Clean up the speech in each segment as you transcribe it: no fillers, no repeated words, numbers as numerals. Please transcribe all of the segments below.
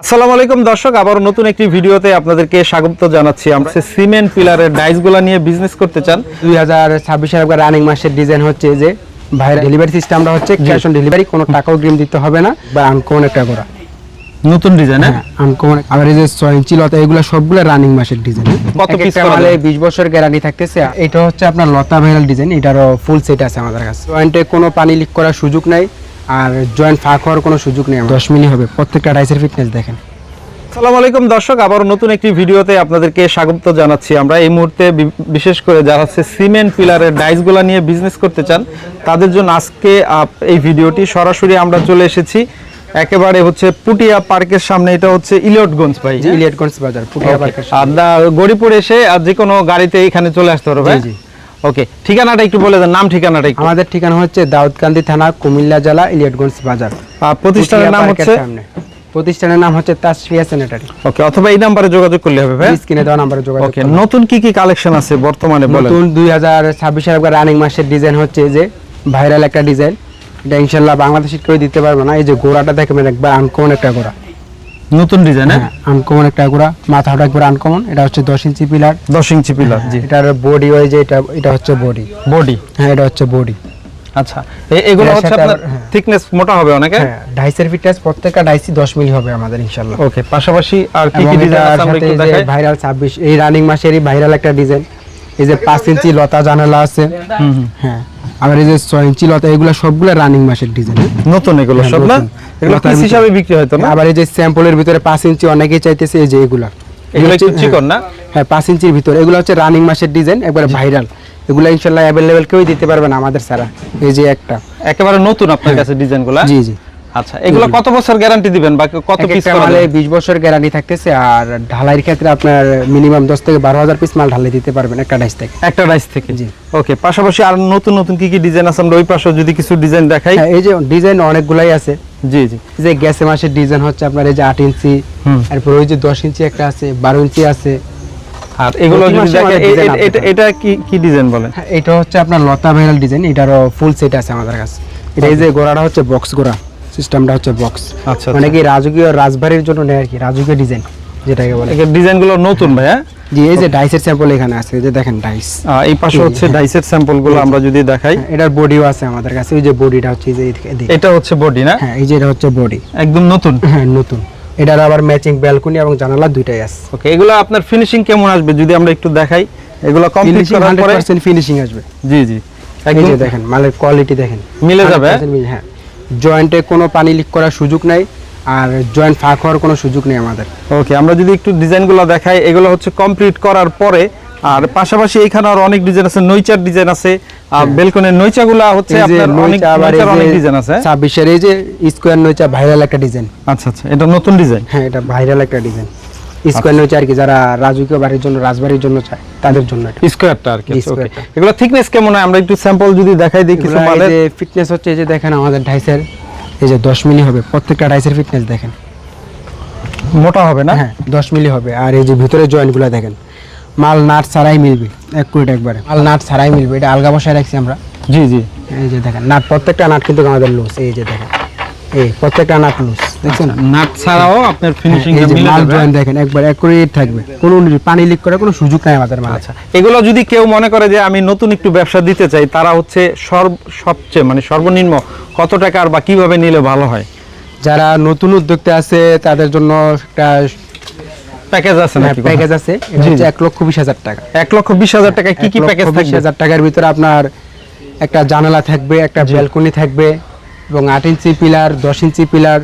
আসসালামু আলাইকুম দর্শক, আবার নতুন একটি ভিডিওতে আপনাদেরকে স্বাগত জানাচ্ছি। আমরা সিমেন্ট পিলারের ডাইসগুলো নিয়ে বিজনেস করতে চান। 2026 এর রানিং মাসের ডিজাইন হচ্ছে যে ভাইরা ডেলিভারি সিস্টেমটা হচ্ছে ক্যাশ অন ডেলিভারি, কোনো টাকা অগ্রিম দিতে হবে না। বা আনকমন একটা করা নতুন ডিজাইন, হ্যাঁ আনকমন। আবার এই যে 6 ইঞ্চি লতা, এগুলো সবগুলো রানিং মাসের ডিজাইন। কত পিস মালে 20 বছর গ্যারান্টি থাকতেছে। এটা হচ্ছে আপনার লতা ভাইরাল ডিজাইন, এটারও ফুল সেট আছে আমাদের কাছে। জয়েন্টে কোনো পানি লিক করার সুযোগ নাই, আর জয়েন্ট ফাঁক হওয়ার কোনো সুযোগ নেই। 10 মিলি হবে প্রত্যেকটা ডাইসের ফিটনেস দেখেন। আসসালামু আলাইকুম দর্শক, আবার নতুন একটি ভিডিওতে আপনাদেরকে স্বাগত জানাচ্ছি। আমরা এই মুহূর্তে বিশেষ করে যারা হচ্ছে সিমেন্ট পিলারের ডাইসগুলো নিয়ে বিজনেস করতে চান তাদের জন্য আজকে এই ভিডিওটি সরাসরি আমরা চলে এসেছি একেবারে হচ্ছে পুটিয়া পার্কের সামনে। এটা হচ্ছে ইলিয়টগঞ্জ ভাই, ইলিয়টগঞ্জ বাজার পুটিয়া পার্কের সামনে। আর গড়িপুর এসে আর যে কোনো গাড়িতে এখানে চলে আসতে পারবে। জি। ওকে, ঠিকানাটা একটু বলে দেন, নাম ঠিকানাটা একটু। আমাদের ঠিকানা হচ্ছে দাউদকান্দি থানা, কুমিল্লা জেলা, ইলিয়টগঞ্জ বাজার। প্রতিষ্ঠানের নাম হচ্ছে প্রতিষ্ঠানের নাম হচ্ছে তাসফিয়া স্যানিটারি। ওকে, অথবা এই নম্বরে যোগাযোগ করলে হবে ভাই, স্ক্রিনে দেওয়া নম্বরে যোগাযোগ। ওকে, নতুন কি কি কালেকশন আছে বর্তমানে বলেন। নতুন 2026 এর রানিং মাসের ডিজাইন হচ্ছে যে ভাইরাল একটা ডিজাইন। এটা ইনশাআল্লাহ বাংলাদেশে কেউ দিতে পারবে না। এই যে গোড়াটা দেখবেন একবার আনকমন একটা গোড়া, নতুন ডিজাইন, হ্যাঁ আনকমন একটা গোড়া, মাথাটা একবার আনকমন। এটা হচ্ছে 10 ইঞ্চি পিলার, 10 ইঞ্চি পিলার। জি, এটার বডি ওই যে এটা হচ্ছে বডি। হ্যাঁ, এটা হচ্ছে বডি। আচ্ছা, এগুলো হচ্ছে আপনার থিকনেস মোটা হবে অনেক। হ্যাঁ, ডাইসের ফিটনেস প্রত্যেকটা ডাইসি 10 মিলি হবে আমাদের ইনশাআল্লাহ। ওকে, পাশাপাশি আর কি কি ডিজাইন আছে আমরা একটু দেখাই। ভাইরাল 26 এই রানিং মাসেরই ভাইরাল একটা ডিজাইন। এই যে 5 ইঞ্চি লতা জানালা আছে। হ্যাঁ, আবার এই যে 6 ইঞ্চি লতা, এগুলো সবগুলো রানিং মাসের ডিজাইন। নতুন এগুলো সব না, এগুলো পিস হিসাবে বিক্রি হয় তো না? আবার এই যে স্যাম্পলের ভিতরে 5 ইঞ্চি অনেকেই চাইতেছে, এই যে এগুলো একটু চিকন না? হ্যাঁ, 5 ইঞ্চির ভিতরে এগুলো হচ্ছে রানিং মাসের ডিজাইন, একবারে ভাইরাল। এগুলো ইনশাআল্লাহ अवेलेबल কেউ দিতে পারবে না আমাদের ছাড়া। এই যে একটা একেবারে নতুন আপনার কাছে ডিজাইনগুলো। জি। আচ্ছা, এগুলো কত বছর গ্যারান্টি দিবেন বা কত পিস মালে 20 বছর গ্যারান্টি থাকতেছে। আর ঢালাইয়ের ক্ষেত্রে আপনার মিনিমাম 10 থেকে 12,000 পিস মাল ঢালাই দিতে পারবেন একটা ডাইস থেকে। জি, ওকে। পাশাপাশি আর নতুন নতুন কি কি ডিজাইন আছে আমরা ওই পাশে যদি কিছু ডিজাইন দেখাই। হ্যাঁ, এই যে ডিজাইন অনেকগুলাই আছে। জি। যে গ্যাসে মাসের ডিজাইন হচ্ছে আপনার এই যে 8 ইঞ্চি, তারপর ওই যে 10 ইঞ্চি একটা আছে, 12 ইঞ্চি আছে। আর এগুলো যদি দেখেন এটা কি ডিজাইন বলেন? এটা হচ্ছে আপনার লতা ভাইরাল ডিজাইন, এটারও ফুল সেট আছে আমাদের কাছে। এটা এই যে গোড়াটা হচ্ছে বক্স গোড়া, সিস্টেমটা হচ্ছে বক্স। আচ্ছা, মানে কি রাজকীয় রাজবাড়ির জন্য নেয় আর কি, রাজকীয় ডিজাইন যেটাকে বলে। এই ডিজাইনগুলো নতুন ভাই? হ্যাঁ জি, এই যে ডাইসের স্যাম্পল এখানে আছে, যে দেখেন ডাইস। এই পাশে হচ্ছে ডাইসের স্যাম্পলগুলো আমরা যদি দেখাই। এটার বডিও আছে আমাদের কাছে। ওই যে বডিটা হচ্ছে এই যে এটা হচ্ছে বডি না? হ্যাঁ, এই যে এটা হচ্ছে বডি, একদম নতুন। হ্যাঁ, নতুন। এটার আবার ম্যাচিং ব্যালকনি এবং জানালা দুইটাই আছে। ওকে, এগুলো আপনার ফিনিশিং কেমন আসবে যদি আমরা একটু দেখাই? এগুলো কমপ্লিট করার পরে 100% ফিনিশিং আসবে। জি, একদম দেখেন মালের কোয়ালিটি দেখেন, মিলে যাবে। হ্যাঁ, জয়েন্টে কোনো পানি লিক করার সুযোগ নাই, আর জয়েন্ট ফাঁক হওয়ার কোনো সুযোগ নেই আমাদের। ওকে, আমরা যদি একটু ডিজাইনগুলো দেখাই, এগুলো হচ্ছে কমপ্লিট করার পরে। আর পাশাপাশি এখানে আর অনেক ডিজাইন আছে, নইচার ডিজাইন আছে। আর বেলকনের নইচাগুলো হচ্ছে আপনার অনেক ডিজাইন আছে। 26 এর এই যে স্কয়ার নইচা ভাইরাল একটা ডিজাইন। আচ্ছা, এটা নতুন ডিজাইন। হ্যাঁ, এটা ভাইরাল একটা ডিজাইন। স্কয়ার নইচা আর কি, যারা রাজকীয় বাড়ির জন্য, রাজবাড়ির জন্য চায় তাদের জন্য এটা স্কয়ারটা আর কি। ওকে, এগুলো থিকনেস কেমন হয় আমরা একটু স্যাম্পল যদি দেখাই দিই কিছু মালের। এই যে ফিটনেস হচ্ছে এই যে দেখেন আমাদের ডাইসের এই যে 10 মিলি হবে প্রত্যেকটা ডাইসের ফিটনেস দেখেন। মোটা হবে না? হ্যাঁ, 10 মিলি হবে। আর এই যে ভিতরে জয়েন্টগুলো দেখেন, মাল নাট ছাড়াই মিলবে, একুরেট একবারে মাল নাট ছাড়াই মিলবে। এটা আলগা বসায় রাখছি আমরা। জি। এই যে দেখেন নাট, প্রত্যেকটা নাট কিন্তু আমাদের লুজ। এই যে দেখেন, এই প্রত্যেকটা নাট লুজ, দেখছেন? নাট ছাড়াও আপনার ফিনিশিং মিলে যাবে। মাল জয়েন্ট দেখেন একবার একুরেট থাকবে, কোনো পানি লিক করার কোনো সুযোগ নাই আমাদের মাল। আচ্ছা, এগুলো যদি কেউ মনে করে যে আমি নতুন একটু ব্যবসা দিতে চাই, তারা হচ্ছে সবচেয়ে মানে সর্বনিম্ন কত টাকার বা কিভাবে নিলে ভালো হয়? যারা নতুন উদ্যোক্তা আছে তাদের জন্য একটা প্যাকেজ আছে নাকি? প্যাকেজ আছে, এটা হচ্ছে 1,20,000 টাকা। 1,20,000 টাকা কি কি প্যাকেজ থাকবে? 1,20,000 টাকার ভিতরে আপনার একটা জানালা থাকবে, একটা ব্যালকনি থাকবে, এবং 8 ইঞ্চি পিলার, 10 ইঞ্চি পিলার,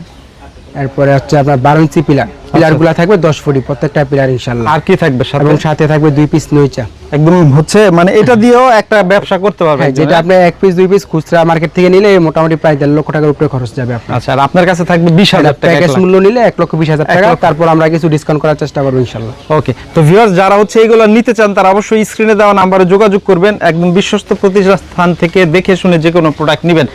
এরপরে হচ্ছে আপনার 12 ইঞ্চি পিলার। পিলারগুলো থাকবে 10 ফুট প্রত্যেকটা পিলার ইনশাআল্লাহ। আর কি থাকবে সাথে? এবং সাথে থাকবে 2 পিস নইচা। একদম হচ্ছে মানে এটা দিয়েও একটা ব্যবসা করতে পারবেন। যেটা আপনি 1 পিস 2 পিস খুচরা মার্কেট থেকে নিলে মোটামুটি প্রায় 1.5 লক্ষ টাকার উপরে খরচ যাবে আপনার। আচ্ছা, আর আপনার কাছে থাকবে 20,000 টাকা প্যাকেজ মূল্য নিলে 1,20,000 টাকা। তারপর আমরা কিছু ডিসকাউন্ট করার চেষ্টা করব ইনশাআল্লাহ। ওকে, তো ভিউয়ার্স যারা হচ্ছে এগুলো নিতে চান তারা অবশ্যই স্ক্রিনে দেওয়া নম্বরে যোগাযোগ করবেন। একদম বিশ্বস্ত প্রতিষ্ঠান থেকে দেখে শুনে যে কোনো প্রোডাক্ট নেবেন।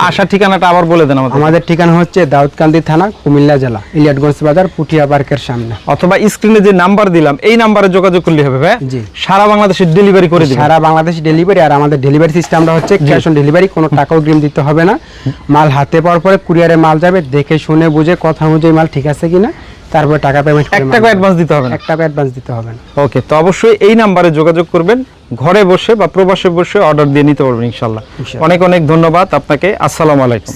আসার ঠিকানাটা আবার বলে দেন আমাদের। আমাদের ঠিকানা হচ্ছে দাউদকান্দি থানা, কুমিল্লা জেলা, ইলিয়টগঞ্জ বাজার, পুটিয়া জিয়া পার্কের সামনে। অথবা স্ক্রিনে যে নাম্বার দিলাম এই নাম্বারে যোগাযোগ করলে হবে ভাই। জি, সারা বাংলাদেশে ডেলিভারি করে দিবেন। সারা বাংলাদেশ ডেলিভারি। আর আমাদের ডেলিভারি সিস্টেমটা হচ্ছে ক্যাশ অন ডেলিভারি, কোনো টাকা অগ্রিম দিতে হবে না। মাল হাতে পাওয়ার পরে কুরিয়ারে মাল যাবে, দেখে শুনে বুঝে কথা অনুযায়ী মাল ঠিক আছে কিনা তারপর টাকা পেমেন্ট করে। 1 টাকা অ্যাডভান্স দিতে হবে না? 1 টাকা অ্যাডভান্স দিতে হবে না। ওকে, তো অবশ্যই এই নাম্বারে যোগাযোগ করবেন, ঘরে বসে বা প্রবাসে বসে অর্ডার দিয়ে নিতে পারবেন ইনশাআল্লাহ। অনেক অনেক ধন্যবাদ আপনাকে। আসসালামু আলাইকুম।